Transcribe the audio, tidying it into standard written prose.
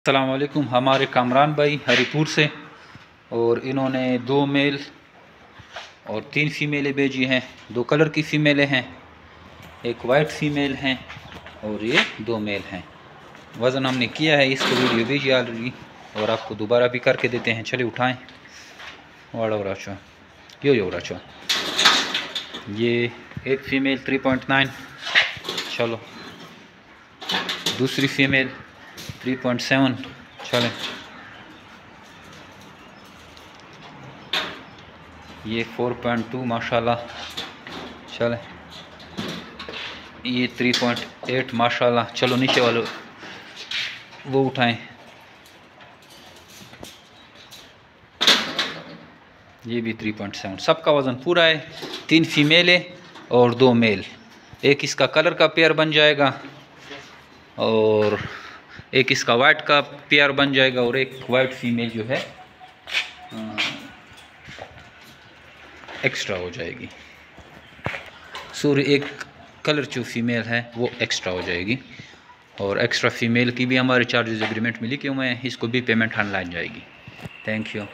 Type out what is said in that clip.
अस्सलाम वालेकुम। हमारे कामरान भाई हरिपुर से, और इन्होंने 2 मेल और 3 फीमेलें भेजी हैं। 2 कलर की फ़ीमेलें हैं, एक वाइट फ़ीमेल हैं और ये 2 मेल हैं। वज़न हमने किया है, इसको वीडियो भेजी ऑलरेडी और आपको दोबारा भी करके देते हैं। चलिए उठाएं। वाड़ा राचो यो राचो, ये एक फ़ीमेल 3.9, चलो दूसरी फ़ीमेल 3.7, चलें। ये 4.2 माशाल्लाह, चलें। ये 3.8 माशाल्लाह। चलो नीचे वाले वो उठाएं। ये भी 3.7। सबका वज़न पूरा है। 3 फीमेलें और 2 मेल। एक इसका कलर का पेयर बन जाएगा और एक इसका वाइट का पेयर बन जाएगा और एक वाइट फीमेल जो है एक्स्ट्रा हो जाएगी। सूर्य एक कलर जो फीमेल है वो एक्स्ट्रा हो जाएगी और एक्स्ट्रा फीमेल की भी हमारे चार्जेस एग्रीमेंट में लिखे हुए हैं। इसको भी पेमेंट ऑनलाइन जाएगी। Thank you.